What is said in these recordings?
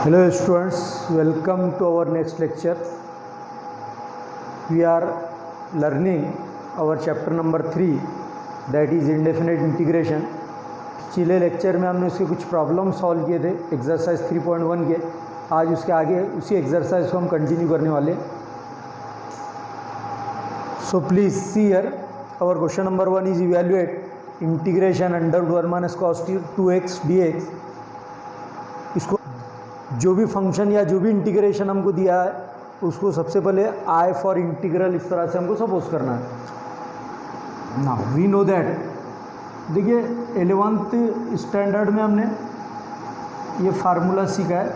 Hello students, welcome to our next lecture. We are learning our chapter number 3, that is indefinite integration. पिछले lecture में हमने उसके कुछ problem solve किए थे एक्सरसाइज 3.1 के. आज उसके आगे उसी एक्सरसाइज को हम कंटिन्यू करने वाले. So please see here our question number 1 is evaluate integration under 1 minus cos 2x dx. इसको जो भी फंक्शन या जो भी इंटीग्रेशन हमको दिया है उसको सबसे पहले आई फॉर इंटीग्रल इस तरह से हमको सपोज करना है. ना वी नो दैट, देखिए 11th स्टैंडर्ड में हमने ये फार्मूला सीखा है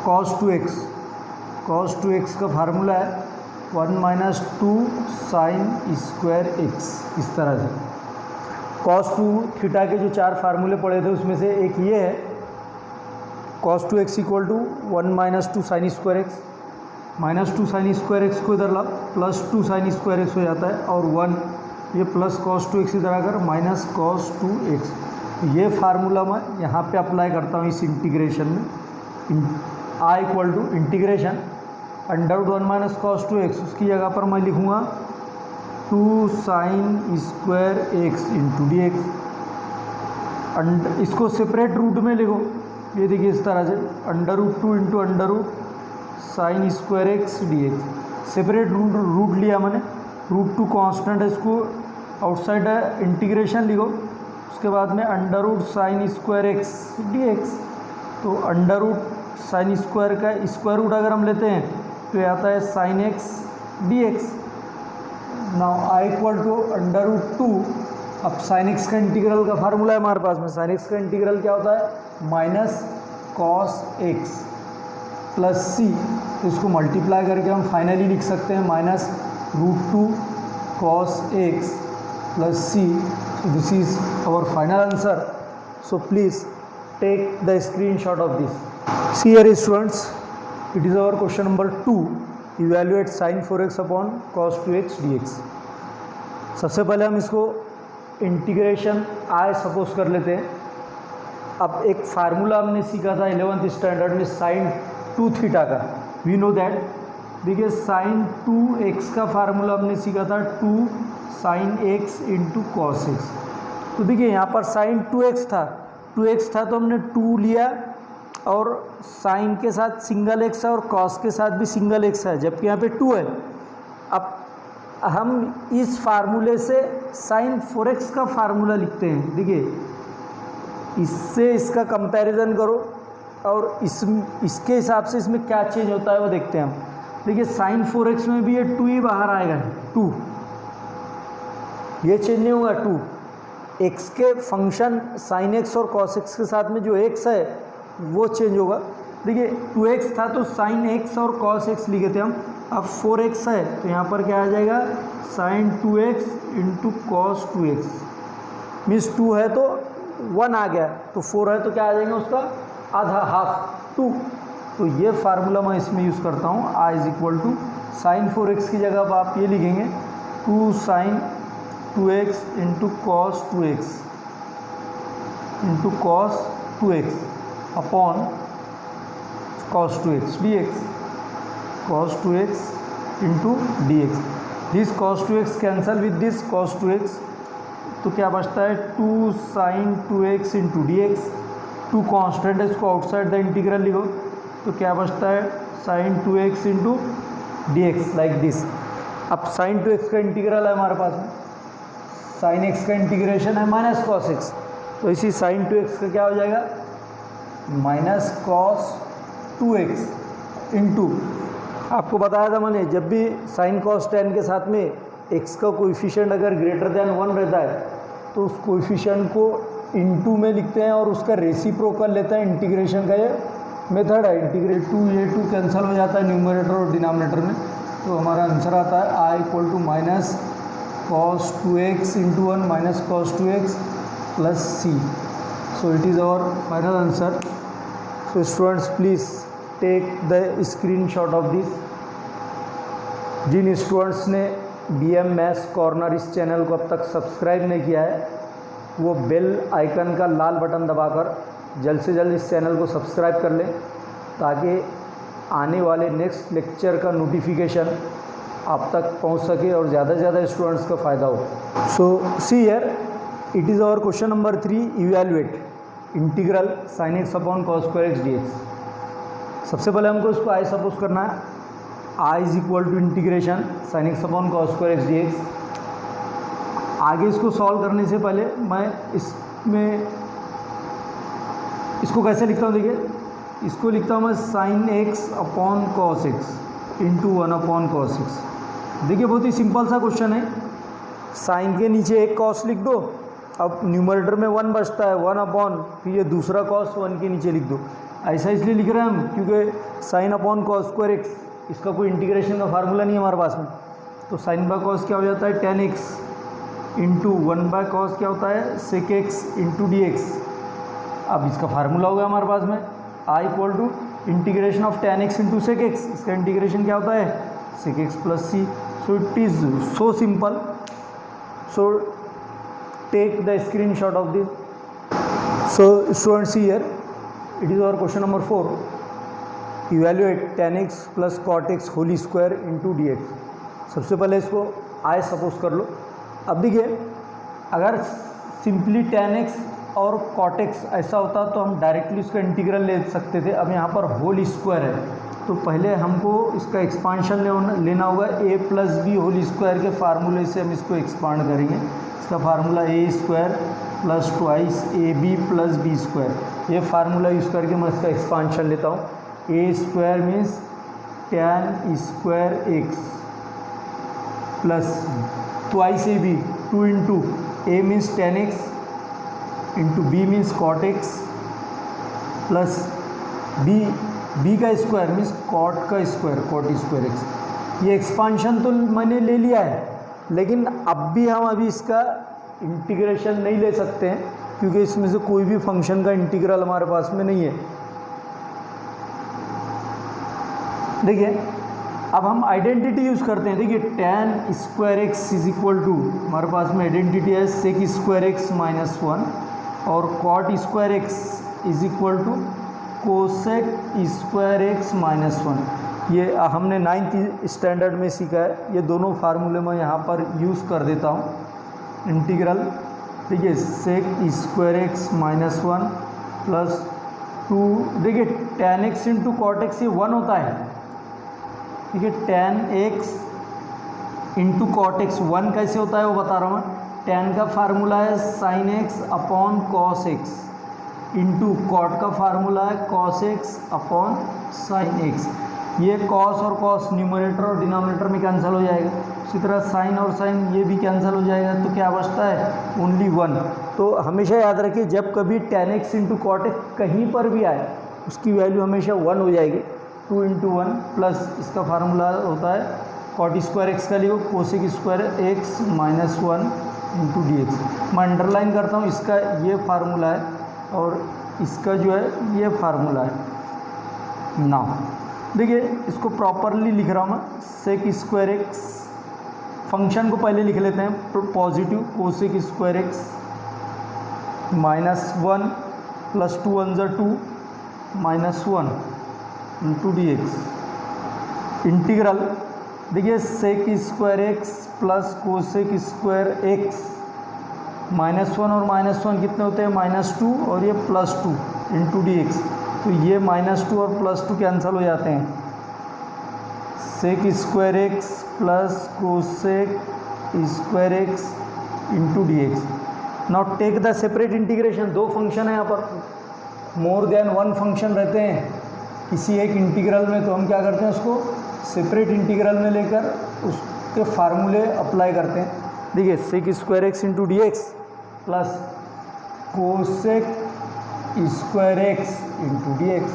cos 2x का फार्मूला है 1 माइनस 2 साइन स्क्वायर एक्स. इस तरह से cos 2 थीटा के जो 4 फार्मूले पढ़े थे उसमें से एक ये है cos 2x equal to 1 minus 2 sine square x. Minus 2 sine square x को इधर ला प्लस 2 साइन स्क्वायर एक्स हो जाता है और 1 ये प्लस cos 2x इधर आकर माइनस cos 2x. ये फार्मूला मैं यहाँ पे अप्लाई करता हूँ इस इंटीग्रेशन में. I equal to integration under 1 minus cos 2x, उसकी जगह पर मैं लिखूँगा 2 sine square x into d x. इसको सेपरेट रूट में लिखो, ये देखिए इस तरह से √2 into sine square x d x. Separate root लिया मैंने, √2 कांस्टेंट है, इसको आउटसाइड इंटीग्रेशन लिखो. उसके बाद में under sine square x d x. तो अंडर साइन स्क्वायर का स्क्वायर रूट अगर हम लेते हैं तो ये आता है sine x d x. Now I equal to √2. अब साइन एक्स का इंटीग्रल का फार्मूला है हमारे पास में. साइन एक्स का इंटीग्रल क्या होता है माइनस कॉस एक्स प्लस सी. तो इसको मल्टीप्लाई करके हम फाइनली लिख सकते हैं minus √2 cos x plus C. So this is our final answer. So please take the screen shot of this. See here students, it is our question number 2, evaluate sine 4x upon cos 2x dx. सबसे पहले हम इसको integration I suppose कर लेते हैं. अब एक formula हमने सीखा था 11th स्टैंडर्ड में साइन 2 थीटा का. वी नो दैट, देखिए साइन 2x का फार्मूला हमने सीखा था 2 sine x into cos x. तो देखिए यहाँ पर साइन 2x था तो हमने 2 लिया और साइन के साथ सिंगल एक्स है और कॉस के साथ भी सिंगल एक्स है, जबकि यहाँ पे 2 है. अब हम इस फार्मूले से साइन 4x का फार्मूला लिखते हैं. देखिए इससे इसका कंपैरिजन करो और इसके हिसाब से इसमें क्या चेंज होता है वो देखते हैं हम. देखिए साइन 4x में भी ये 2 ही बाहर आएगा, 2. ये चेंज नहीं होगा 2. x के फंक्शन साइन x और कॉस x के साथ में जो x है वो चेंज होगा. देखिए 2x था तो साइन x और कॉस x लिखे थे हम. अब 4x है तो यहाँ पर क्या आ जाएगा sign 2x into cos 2x. Means 2 है तो 1 आ गया, तो 4 है तो क्या आ जाएगा उसका आधा, हाफ 2. तो ये फार्मूला मैं इसमें यूज़ करता हूँ. I is equal to sine 4x की जगह आप ये लिखेंगे 2 sine 2x into cos 2x into cos 2x upon cos 2x dx. cos 2x into dx. This cos 2x cancel with this cos 2x, तो क्या बचता है 2 sine 2x into d x. 2 constant है, इसको आउटसाइड द इंटीग्रल लिखो तो क्या बचता है sine 2x into d x like this. अब साइन 2x का इंटीग्रल है हमारे पास में, साइन x का इंटीग्रेशन है माइनस कॉस x. तो इसी साइन 2x का क्या हो जाएगा माइनस कॉस 2x इंटू, आपको बताया था मैंने जब भी साइन कॉस टेन के साथ में x का कोएफिशिएंट अगर ग्रेटर देन 1 रहता है तो उस कोएफिशिएंट को इनटू में लिखते हैं और उसका रेसिप्रोकल लेते हैं. इंटीग्रेशन का ये मेथड है. इंटीग्रेट 2 ये 2 कैंसिल हो जाता है न्यूमरेटर और डिनोमिनेटर में, तो हमारा आंसर आता है I equal to minus cos 2x into 1 minus cos 2x plus C. So it is our final answer. So students please take the screen shot of this. जिन स्टूडेंट्स ने BM maths corner इस channel को अब तक subscribe नहीं किया है वो बेल आइकन का लाल बटन दबाकर जल्द से जल्द इस चैनल को सब्सक्राइब कर लें ताकि आने वाले नेक्स्ट लेक्चर का नोटिफिकेशन आप तक पहुंच सके और ज़्यादा से ज़्यादा स्टूडेंट्स का फ़ायदा हो। So see here, it is our question number 3, evaluate integral sin x upon cos square x dx। सबसे पहले हमको इसको आई सपोज करना है, I is equal to integration sin x upon cos square x dx। आगे इसको सॉल्व करने से पहले मैं इसमें इसको कैसे लिखता हूँ, देखिए इसको लिखता हूँ मैं sin x upon cos x into 1 upon cos x। देखिए बहुत ही सिंपल सा क्वेश्चन है, साइन के नीचे एक cos लिख दो, अब न्यूमरेटर में 1 बचता है, 1 अपॉन फिर ये दूसरा cos 1 के नीचे लिख दो। ऐसा इसलिए लिख रहे हैं हम क्योंकि sine upon cos square x, इसका कोई इंटीग्रेशन का फार्मूला नहीं है हमारे पास में, तो साइन बाय cos क्या हो जाता है tan x into 1 by cos क्या होता है sec x इंटू dx। अब इसका फार्मूला होगा हमारे पास में i equal to integration of tan x into sec x, इसका इंटीग्रेशन क्या होता है sec x plus c। So it is so simple. So take the screenshot of this. So students here, it is our question number 4, evaluate tan x plus cot x wholly square into dx। सबसे पहले इसको i suppose कर लो। अब देखिए अगर simply tan x और cot x ऐसा होता तो हम डायरेक्टली उसका इंटीग्रल ले सकते थे। अब यहाँ पर होल स्क्वायर है तो पहले हमको इसका एक्सपांशन लेना होगा, a plus b whole square के फार्मूले से हम इसको एक्सपांड करेंगे। इसका formula a square plus twice a b plus b square, ये फार्मूला यूज़ करके मैं इसका एक्सपांशन लेता हूँ। a square means tan square x plus twice a b 2 into a means tan x into b means cot x plus b का square means cot का square cot square x। ये expansion तो मैंने ले लिया है, लेकिन अब भी हम अभी इसका इंटीग्रेशन नहीं ले सकते हैं क्योंकि इसमें से कोई भी फंक्शन का इंटीग्रल हमारे पास में नहीं है। देखिए अब हम आइडेंटिटी यूज़ करते हैं। देखिए tan square x is equal to, हमारे पास में आइडेंटिटी है sec स्क्वायर x माइनस 1 और cot square x is equal to cosec square x minus 1। ये हमने 9th स्टैंडर्ड में सीखा है। ये दोनों फार्मूले मैं यहाँ पर यूज़ कर देता हूँ। इंटीग्रल देखिए sec square x minus 1 plus 2, देखिए tan x into cot x ये 1 होता है। देखिए tan x into cot x 1 कैसे होता है वो बता रहा हूँ मैं। tan का फार्मूला है sin x upon cos x into cot का फार्मूला है cos x upon sin x। ये cos और cos न्यूमरेटर और डिनोमिनेटर में कैंसिल हो जाएगा, इसी तरह sin और sin ये भी कैंसिल हो जाएगा, तो क्या बचता है ओनली 1। तो हमेशा याद रखिए जब कभी tan x into cot x कहीं पर भी आए उसकी वैल्यू हमेशा 1 हो जाएगी। 2 इंटू 1 प्लस इसका फार्मूला होता है cot स्क्वायर x का लिखो cosec square x minus 1 into dx। मैं अंडरलाइन करता हूँ, इसका ये फार्मूला है और इसका जो है ये फार्मूला है ना। देखिए इसको प्रॉपरली लिख रहा हूँ मैं, सेक स्क्वायर एक्स, फंक्शन को पहले लिख लेते हैं positive cosec square x minus 1 plus 2 1 ज़ा 2 minus 1 into d x. Integral देखिए sec square x plus cosec square x, -1 और -1 कितने होते हैं -2 और ये +2 इंटू डी एक्स। तो ये -2 और +2 कैंसिल हो जाते हैं। Sec square x plus cosec square x into d x. Now take the separate integration. दो फंक्शन है यहाँ पर, मोर देन 1 फंक्शन रहते हैं किसी एक इंटीग्रल में, तो हम क्या करते हैं उसको सेपरेट इंटीग्रल में लेकर उसके फार्मूले अप्लाई करते हैं। देखिए sec square x into d x plus cosec square x into d x.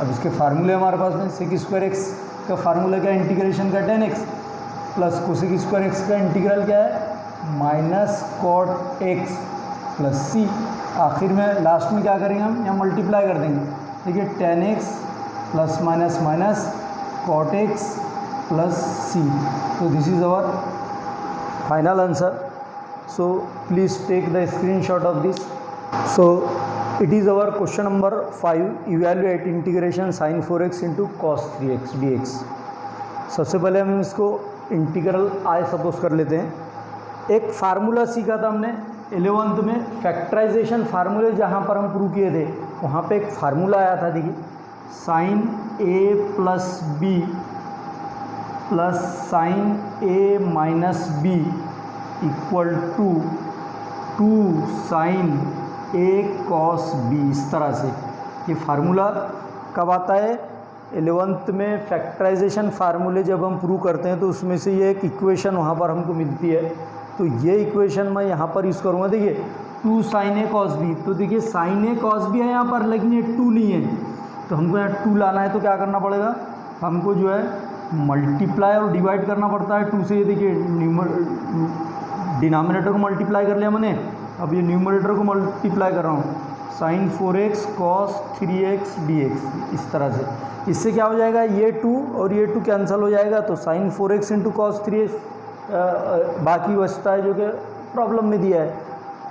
अब इसके फार्मूले हमारे पास में, सेक स्क्वायर एक्स का फार्मूला क्या है इंटीग्रेशन का tan x plus cosec square x का इंटीग्रल क्या है minus cot x plus c. आखिर में लास्ट में क्या करेंगे हम, यहाँ मल्टीप्लाई कर देंगे। देखिए tan x plus minus minus cot x plus सी। तो this is our final answer. So please take the screenshot of this. So It is our question number 5. Evaluate integration sin 4x into cos 3x dx. सबसे पहले हम इसको integral I suppose कर लेते हैं। एक formula सीखा था हमने 11th में, फैक्टराइजेशन फार्मूले जहाँ पर हम प्रूव किए थे वहाँ पे एक फार्मूला आया था, देखिए sine a plus b plus sine a minus b equal to 2 sine a cos b। इस तरह से ये फार्मूला कब आता है? 11th में फैक्टराइजेशन फार्मूले जब हम प्रूव करते हैं तो उसमें से ये एक इक्वेशन वहाँ पर हमको मिलती है, तो ये इक्वेशन मैं यहाँ पर यूज़ करूँगा। देखिए 2 साइन a cos b, तो देखिए साइन a cos b है यहाँ पर, लेकिन ये 2 नहीं है, तो हमको यहाँ 2 लाना है। तो क्या करना पड़ेगा, हमको जो है मल्टीप्लाई और डिवाइड करना पड़ता है 2 से। ये देखिए डिनोमिनेटर को मल्टीप्लाई कर लिया मैंने, अब ये न्यूमरेटर को मल्टीप्लाई कर रहा हूँ, sign 4x cos 3x dx। इस तरह से इससे क्या हो जाएगा, ये 2 और ये 2 कैंसिल हो जाएगा, तो sign 4x into cos 3x बाकी बचता है जो कि प्रॉब्लम में दिया है।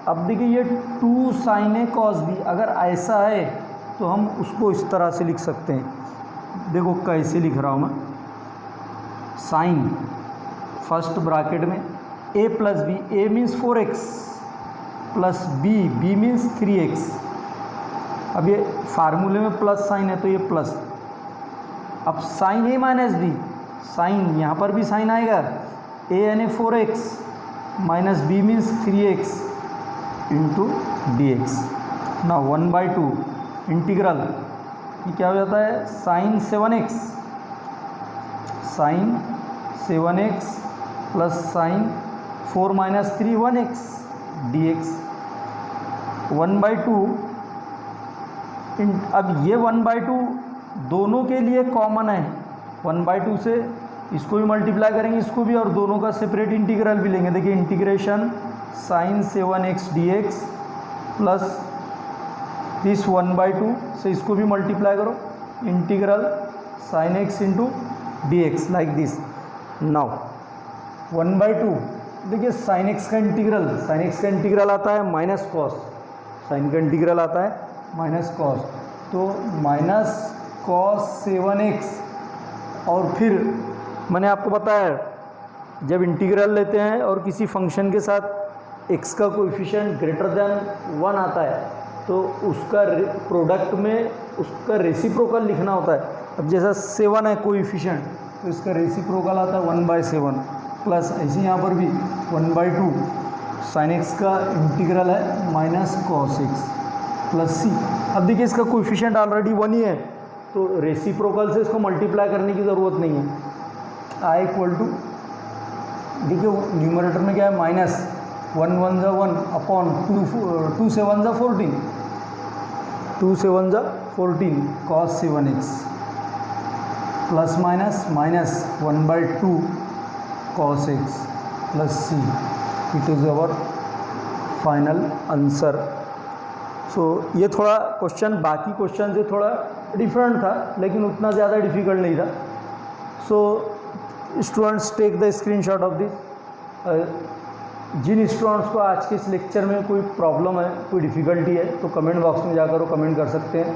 अब देखिए ये 2 साइन a cos b अगर ऐसा है तो हम उसको इस तरह से लिख सकते हैं। देखो कैसे लिख रहा हूँ मैं, साइन फर्स्ट ब्रैकेट में a plus b, a means 4x plus b means 3x। अब ये फार्मूले में प्लस साइन है तो ये प्लस, अब sine a minus b, sine यहाँ पर भी साइन आएगा, a यानी 4x minus b means 3x into dx। ना 1/2 इंटीग्रल, ये क्या हो जाता है, sine 7x plus sine 4 minus 3 1x dx 1/2। अब ये 1/2 दोनों के लिए कॉमन है, 1/2 से इसको भी मल्टीप्लाई करेंगे, इसको भी, और दोनों का सेपरेट इंटीग्रल भी लेंगे। देखिए integration sine 7x dx plus this 1/2 से इसको भी मल्टीप्लाई करो, integral sine x into dx like this. Now 1/2, देखिए साइन x का इंटीग्रल आता है माइनस कॉस, साइन का इंटीग्रल आता है माइनस कॉस, तो माइनस कॉस 7x। और फिर मैंने आपको बताया जब इंटीग्रल लेते हैं और किसी फंक्शन के साथ x का कोएफिशिएंट ग्रेटर देन 1 आता है तो उसका प्रोडक्ट में उसका रेसिप्रोकल लिखना होता है। अब जैसा 7 है कोएफिशिएंट तो इसका रेसिप्रोकल आता है 1/7 प्लस, ऐसे यहाँ पर भी 1/2 साइन x का इंटीग्रल है minus cos x plus c। अब देखिए इसका कोएफिशिएंट ऑलरेडी 1 ही है तो रेसिप्रोकल से इसको मल्टीप्लाई करने की ज़रूरत नहीं है। i इक्वल टू, देखिए न्यूमरेटर में क्या है, माइनस 1 1 जा 1 अपॉन 2 7 जा 14, 2 7 जा 14 cos 7x plus minus minus 1/2 cos x plus c। It is our final answer. So ये थोड़ा क्वेश्चन बाकी क्वेश्चन से थोड़ा डिफरेंट था, लेकिन उतना ज़्यादा डिफ़िकल्ट नहीं था। So students take the screenshot of this. जिन स्टूडेंट्स को आज के इस लेक्चर में कोई प्रॉब्लम है, कोई डिफ़िकल्टी है, तो कमेंट बॉक्स में जाकर वो कमेंट कर सकते हैं।